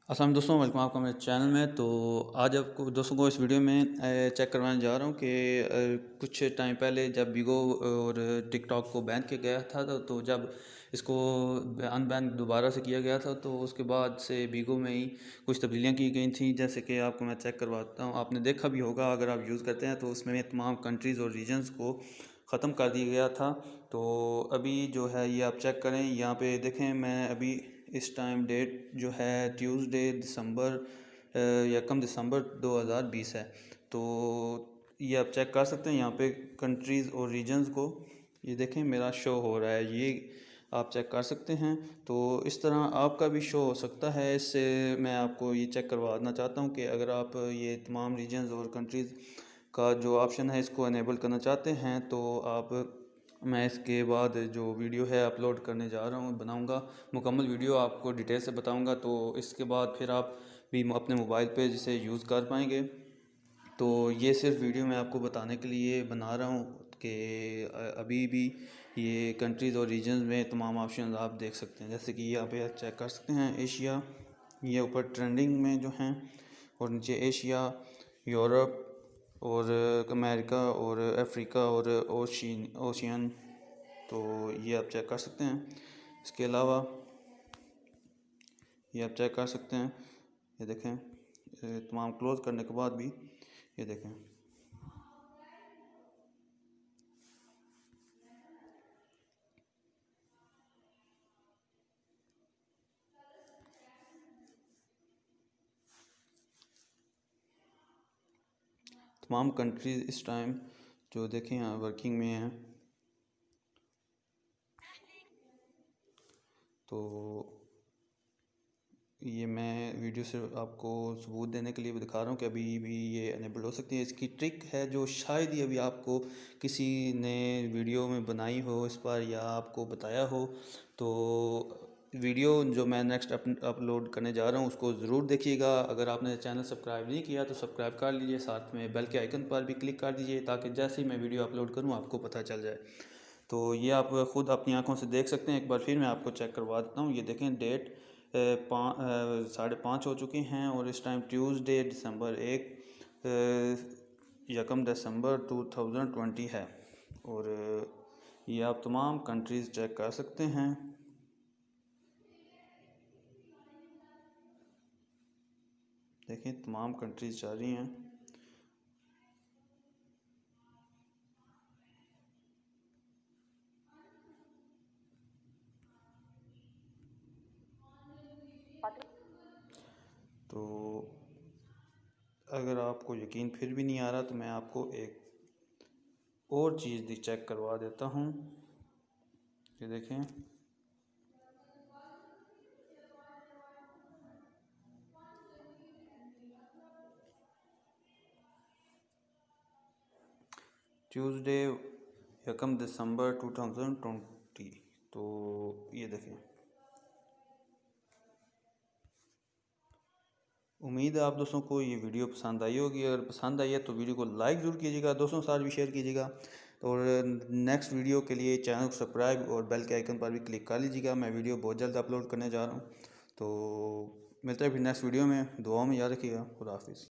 अस्सलाम दोस्तों, वेलकम आपका मेरे चैनल में। तो आज आपको दोस्तों को इस वीडियो में चेक करवाने जा रहा हूँ कि कुछ टाइम पहले जब वीगो और टिकटॉक को बैन किया गया था तो जब इसको अनबैन दोबारा से किया गया था तो उसके बाद से वीगो में ही कुछ तब्दीलियाँ की गई थी। जैसे कि आपको मैं चेक करवाता हूँ, आपने देखा भी होगा अगर आप यूज़ करते हैं तो उसमें तमाम कंट्रीज़ और रीजन्स को ख़त्म कर दिया गया था। तो अभी जो है ये आप चेक करें, यहाँ पे देखें। मैं अभी इस टाइम डेट जो है ट्यूसडे दिसंबर 1 दिसंबर 2020 है। तो ये आप चेक कर सकते हैं यहाँ पे कंट्रीज़ और रीजन्स को। ये देखें मेरा शो हो रहा है, ये आप चेक कर सकते हैं। तो इस तरह आपका भी शो हो सकता है। इससे मैं आपको ये चेक करवाना चाहता हूँ कि अगर आप ये तमाम रीजन्स और कंट्रीज़ का जो ऑप्शन है इसको इनेबल करना चाहते हैं तो आप मैं इसके बाद जो वीडियो है अपलोड करने जा रहा हूँ, बनाऊँगा मुकम्मल वीडियो, आपको डिटेल से बताऊँगा। तो इसके बाद फिर आप भी अपने मोबाइल पे जिसे यूज़ कर पाएंगे। तो ये सिर्फ वीडियो मैं आपको बताने के लिए बना रहा हूँ कि अभी भी ये कंट्रीज़ और रीजन्स में तमाम ऑप्शन आप देख सकते हैं। जैसे कि यहाँ पे आप चेक कर सकते हैं एशिया, ये ऊपर ट्रेंडिंग में जो हैं, और नीचे एशिया, यूरोप और अमेरिका और अफ्रीका और ओशियन। तो ये आप चेक कर सकते हैं। इसके अलावा ये आप चेक कर सकते हैं, ये देखें तमाम क्लोज़ करने के बाद भी ये देखें। तमाम कंट्रीज़ इस टाइम जो देखें यहाँ वर्किंग में हैं। तो ये मैं वीडियो से आपको सबूत देने के लिए भी दिखा रहा हूँ कि अभी भी ये अनेबल हो सकती है। इसकी ट्रिक है जो शायद ही अभी आपको किसी ने वीडियो में बनाई हो इस पर या आपको बताया हो। तो वीडियो जो मैं नेक्स्ट अपलोड करने जा रहा हूँ उसको ज़रूर देखिएगा। अगर आपने चैनल सब्सक्राइब नहीं किया तो सब्सक्राइब कर लीजिए, साथ में बेल के आइकन पर भी क्लिक कर दीजिए ताकि जैसे ही मैं वीडियो अपलोड करूँ आपको पता चल जाए। तो ये आप ख़ुद अपनी आंखों से देख सकते हैं। एक बार फिर मैं आपको चेक करवा देता हूँ। ये देखें डेट 5:30 हो चुके हैं और इस टाइम ट्यूसडे दिसंबर 1 2020 है। और ये आप तमाम कंट्रीज़ चेक कर सकते हैं। देखें तमाम कंट्रीज़ जा रही हैं। तो अगर आपको यकीन फिर भी नहीं आ रहा तो मैं आपको एक और चीज़ चेक करवा देता हूँ। ये देखें ट्यूसडे 1 दिसंबर 2020। तो ये देखें, उम्मीद है आप दोस्तों को ये वीडियो पसंद आई होगी। अगर पसंद आई है तो वीडियो को लाइक ज़रूर कीजिएगा, दोस्तों के साथ भी शेयर कीजिएगा। और नेक्स्ट वीडियो के लिए चैनल को सब्सक्राइब और बेल के आइकन पर भी क्लिक कर लीजिएगा। मैं वीडियो बहुत जल्द अपलोड करने जा रहा हूँ। तो मिलते हैं फिर नेक्स्ट वीडियो में। दुआओं में याद रखिएगा। खुदा हाफिज़।